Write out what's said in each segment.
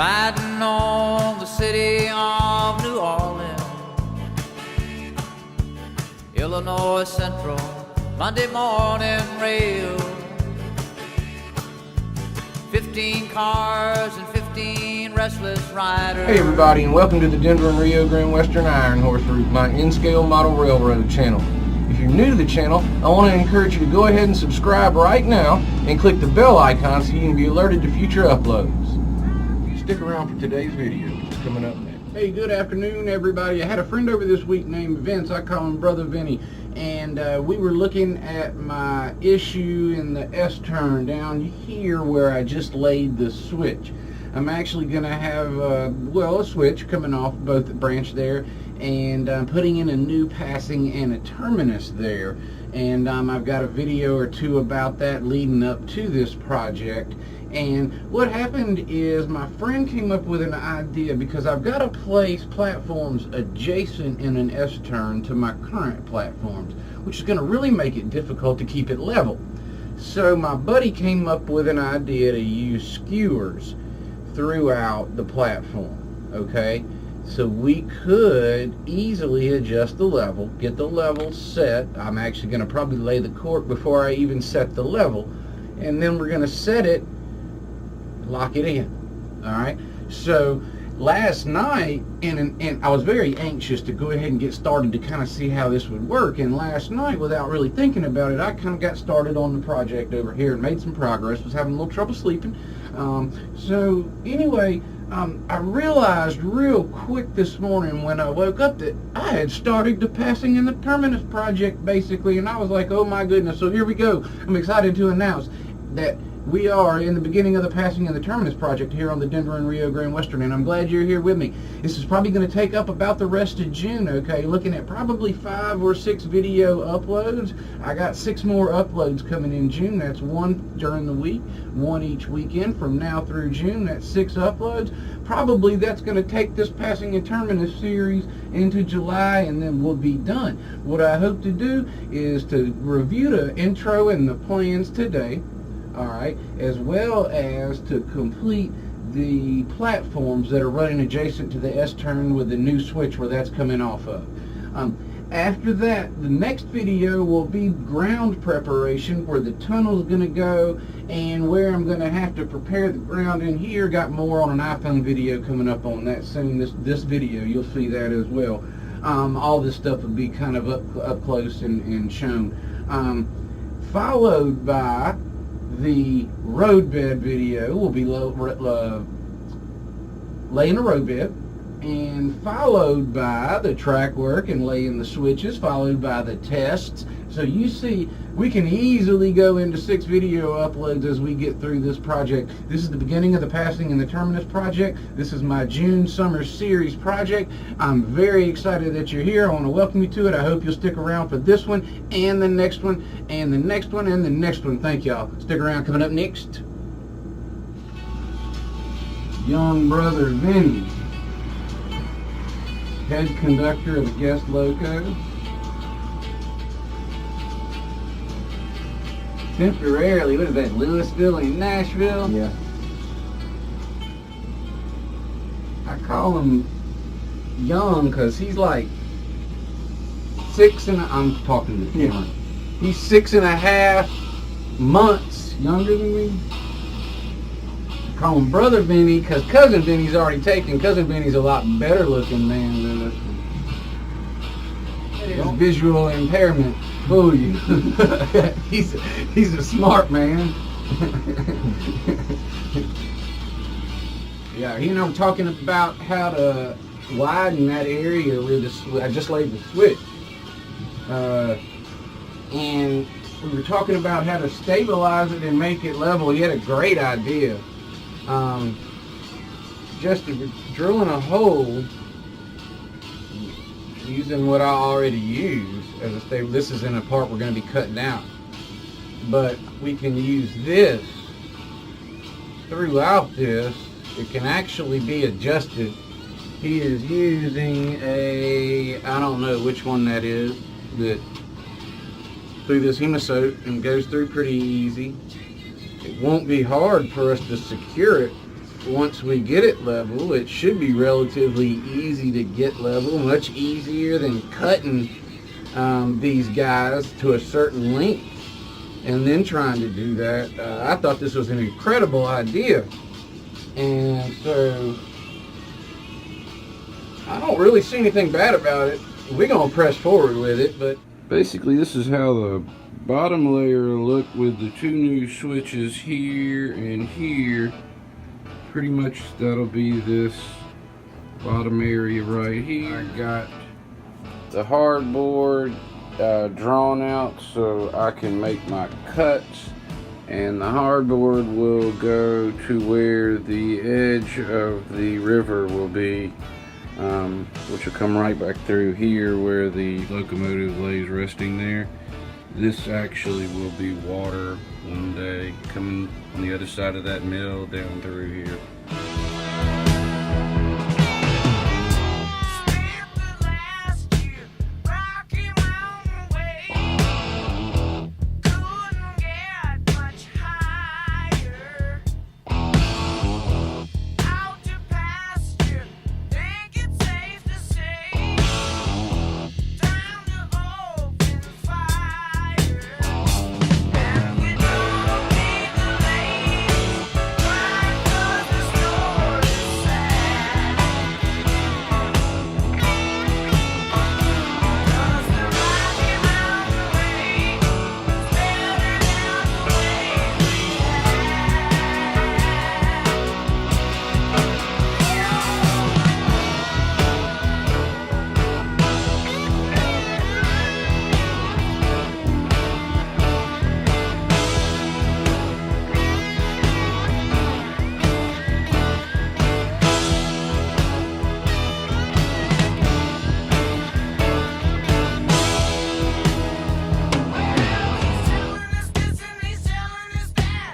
riding on the city of New Orleans, Illinois Central, Monday morning rail. 15 cars and 15 restless riders. Hey everybody, and welcome to the Denver and Rio Grande Western Iron Horse Route, my N-Scale Model Railroad channel. If you're new to the channel, I want to encourage you to go ahead and subscribe right now and click the bell icon so you can be alerted to future uploads. Stick around for today's video, which is coming up next. Hey, good afternoon everybody. I had a friend over this week named Vince. I call him Brother Vinny. And we were looking at my issue in the S-turn down here where I just laid the switch. I'm actually going to have, a switch coming off both the branch there, and I'm putting in a new passing and a terminus there. And I've got a video or two about that leading up to this project. And what happened is my friend came up with an idea, because I've got to place platforms adjacent in an S-turn to my current platforms, which is going to really make it difficult to keep it level. So my buddy came up with an idea to use skewers throughout the platform, okay? So we could easily adjust the level, get the level set. I'm actually going to probably lay the cork before I even set the level, and then we're going to set it, lock it in. All right, so last night, and I was very anxious to go ahead and get started to kind of see how this would work, and last night, without really thinking about it, I kind of got started on the project over here and made some progress. Was having a little trouble sleeping. So anyway, I realized real quick this morning when I woke up that I had started the passing and the terminus project basically, and I was like, oh my goodness. So here we go. I'm excited to announce that we are in the beginning of the passing and the terminus project here on the Denver and Rio Grande Western, and I'm glad you're here with me. This is probably going to take up about the rest of June, okay? Looking at probably 5 or 6 video uploads. I got 6 more uploads coming in June. That's 1 during the week, 1 each weekend from now through June. That's 6 uploads. Probably that's going to take this passing and terminus series into July, and then we'll be done. What I hope to do is to review the intro and the plans today, all right, as well as to complete the platforms that are running adjacent to the S-turn with the new switch where that's coming off of. After that, the next video will be ground preparation, where the tunnel is going to go and where I'm going to have to prepare the ground in here. Got more on an iPhone video coming up on that soon. This video, you'll see that as well. All this stuff will be kind of up close and shown. Followed by the roadbed video. Will be laying a roadbed, and followed by the track work and laying the switches, followed by the tests. So you see, we can easily go into 6 video uploads as we get through this project. This is the beginning of the passing and the terminus project. This is my June summer series project. I'm very excited that you're here. I want to welcome you to it. I hope you'll stick around for this one and the next one and the next one and the next one. Thank y'all. Stick around. Coming up next, young brother Vinny, head conductor of the guest loco. Temporarily, what is that, Louisville and Nashville? Yeah. I call him young because he's like 6 and I'm talking to the camera. He's 6.5 months younger than me. I call him Brother Vinny because Cousin Vinny's already taken. Cousin Vinny's a lot better looking man than us. His visual impairment. Fool you. He's a smart man. Yeah, he and I were talking about how to widen that area where I just laid the switch. And we were talking about how to stabilize it and make it level. He had a great idea. Just drilling a hole using what I already use as a stable. This is in a part we're going to be cutting out, but we can use this throughout this. It can actually be adjusted. He is using I don't know which one that is, that through this hemisote and goes through pretty easy. It won't be hard for us to secure it once we get it level, it should be relatively easy to get level, much easier than cutting these guys to a certain length and then trying to do that. I thought this was an incredible idea, and so I don't really see anything bad about it. We're gonna press forward with it, but basically this is how the bottom layer will look with the two new switches here and here. Pretty much that'll be this bottom area right here. I got the hardboard drawn out so I can make my cuts, and the hardboard will go to where the edge of the river will be, which will come right back through here where the locomotive lays resting there. This actually will be water one day coming on the other side of that mill down through here.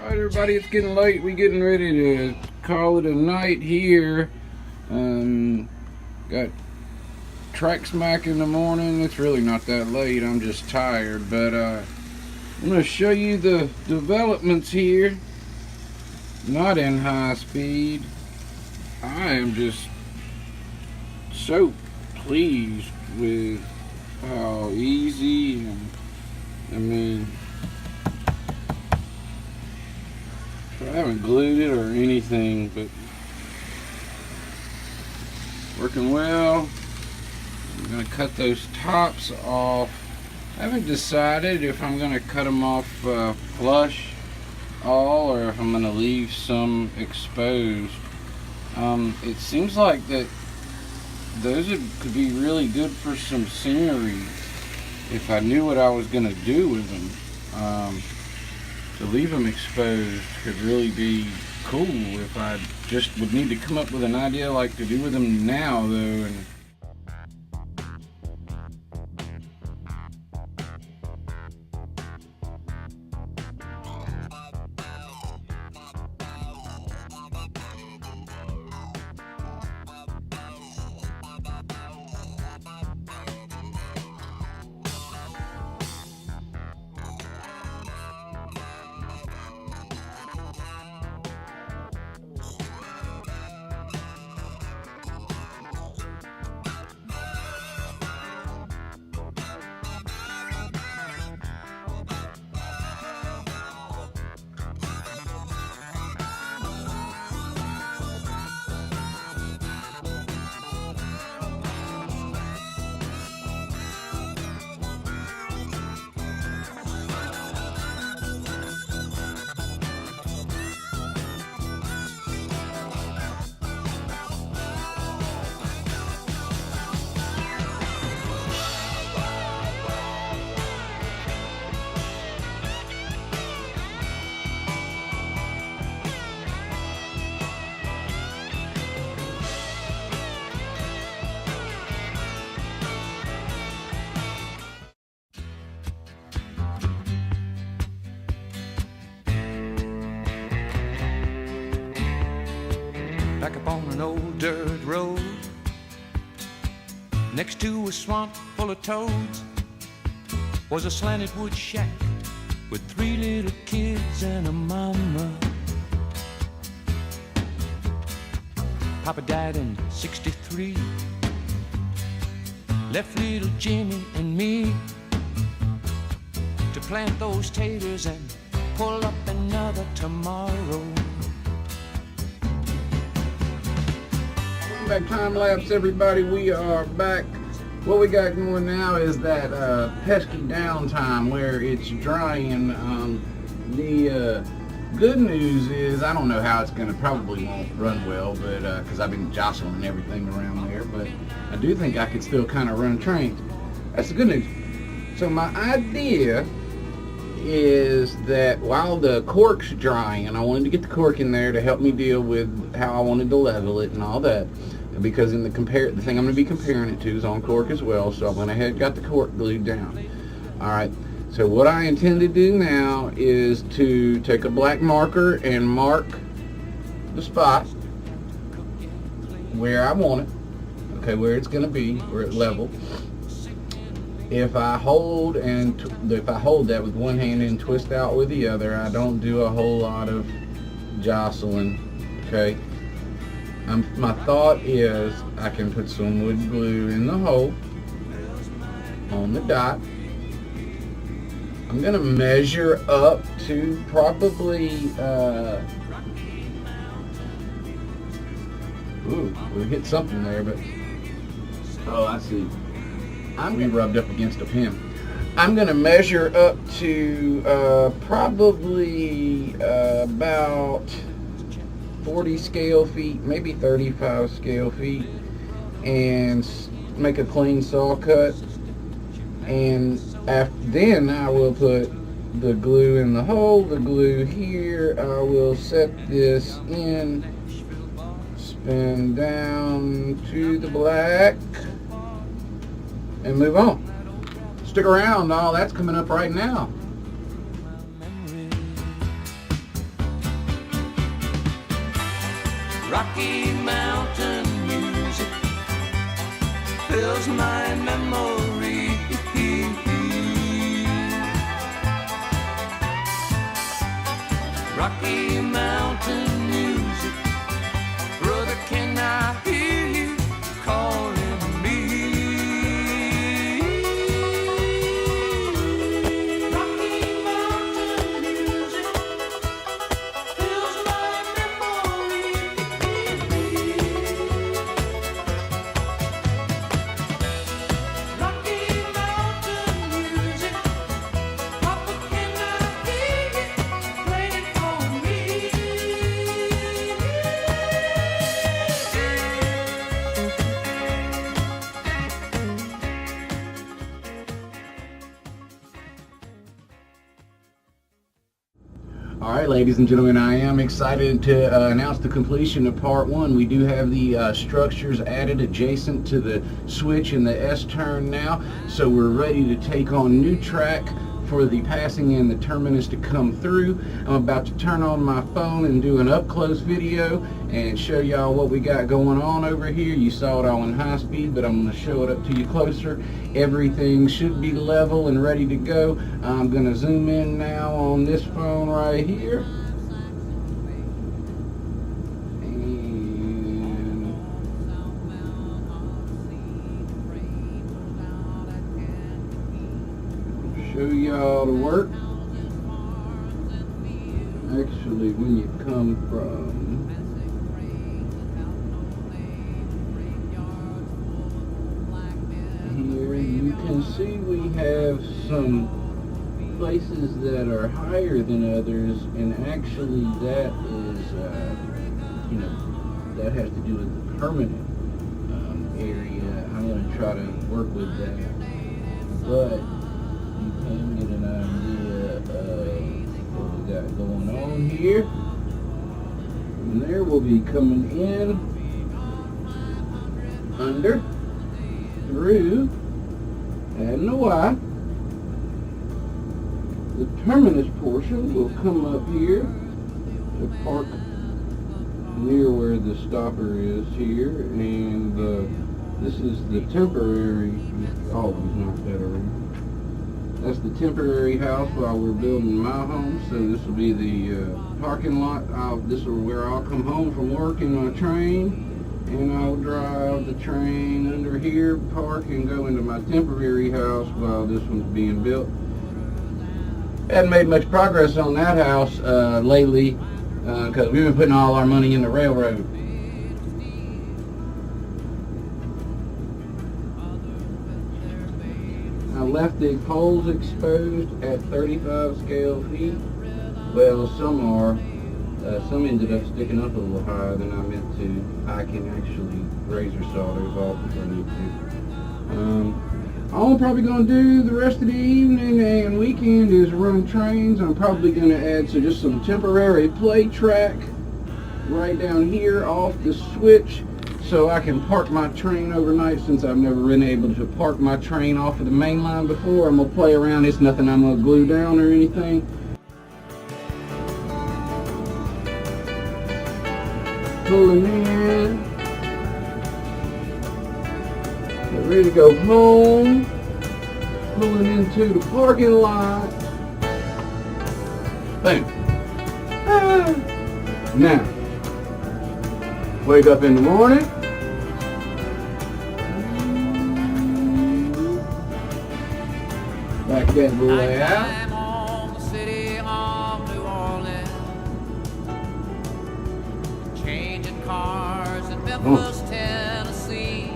Everybody, it's getting late. We're getting ready to call it a night here. Got track smack in the morning. It's really not that late. I'm just tired. But I'm going to show you the developments here. Not in high speed. I am just so pleased with how easy and, I mean, I haven't glued it or anything, but working well. I'm going to cut those tops off. I haven't decided if I'm going to cut them off flush all or if I'm going to leave some exposed. It seems like that those could be really good for some scenery if I knew what I was going to do with them. To leave them exposed could really be cool if I just would need to come up with an idea like to do with them now, though. And back up on an old dirt road next to a swamp full of toads was a slanted wood shack with 3 little kids and a mama. Papa died in '63. Left little Jimmy and me to plant those taters and pull up another tomorrow. Welcome back, time lapse, everybody. We are back. What we got going now is that pesky downtime where it's drying. The good news is I don't know how it's going to, probably won't run well, but because I've been jostling everything around there, but I do think I could still kind of run trains. That's the good news. So my idea is that while the cork's drying, and I wanted to get the cork in there to help me deal with how I wanted to level it and all that, because in the thing I'm going to be comparing it to is on cork as well, so I went ahead and got the cork glued down. Alright, so what I intend to do now is to take a black marker and mark the spot where I want it, okay, where it's going to be, where it's level. If I hold that with one hand and twist out with the other, I don't do a whole lot of jostling, okay. My thought is I can put some wood glue in the hole on the dot. I'm going to measure up to probably, we hit something there, but, oh, I see. We rubbed up against a pin. I'm going to measure up to probably about 40 scale feet, maybe 35 scale feet, and make a clean saw cut. And then I will put the glue in the hole, the glue here. I will set this in, spin down to the black, and move on. Stick around, all that's coming up right now. Rocky Mountain music fills my memory. Rocky Mountain music, brother, can I hear you calling me? Rocky Mountain music fills my memory. Rocky Mountain music, Papa, can I hear you playing for me? Alright, ladies and gentlemen, I am excited to announce the completion of part one. We do have the structures added adjacent to the switch and the S-turn now, so we're ready to take on new track for the passing and the terminus to come through. I'm about to turn on my phone and do an up-close video and show y'all what we got going on over here. You saw it all in high speed, but I'm going to show it up to you closer. Everything should be level and ready to go. I'm going to zoom in now on this phone right here. Show y'all the work. Actually, when you come from here, you can see we have some places that are higher than others, and actually that is, that has to do with the permanent area. I'm going to try to work with that, but you can get an idea of what we got going on here. From there we'll be coming in, under, through, adding a Y. The terminus portion will come up here to park near where the stopper is here, and this is the temporary, always knock that around. That's the temporary house while we're building my home. So this will be the parking lot. This is where I'll come home from work in my train. and I'll drive the train under here, park, and go into my temporary house while this one's being built. Hadn't made much progress on that house lately because we've been putting all our money in the railroad. I left the poles exposed at 35 scale feet. Well, some are. Some ended up sticking up a little higher than I meant to. I can actually razor saw those off if I need to. All I'm probably going to do the rest of the evening and weekend is run trains. I'm probably going to add just some temporary play track right down here off the switch so I can park my train overnight, since I've never been able to park my train off of the main line before. I'm going to play around. It's nothing I'm going to glue down or anything. Pulling in. Get ready to go home. Pulling into the parking lot. Boom. Now, wake up in the morning. Back that boy out. Memphis, Tennessee.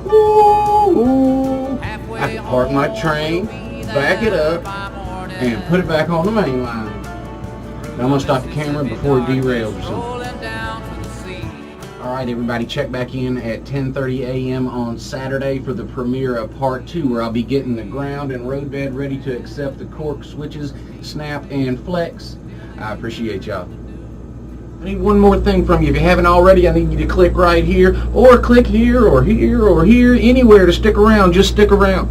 Ooh. I can park my train, back it up, and put it back on the main line. Now I'm going to stop the camera before it derails or something. Alright everybody, check back in at 10:30 a.m. on Saturday for the premiere of Part 2, where I'll be getting the ground and roadbed ready to accept the Cork switches, snap and flex. I appreciate y'all. I need one more thing from you. If you haven't already, I need you to click right here, or click here, or here, or here, anywhere to stick around. Just stick around.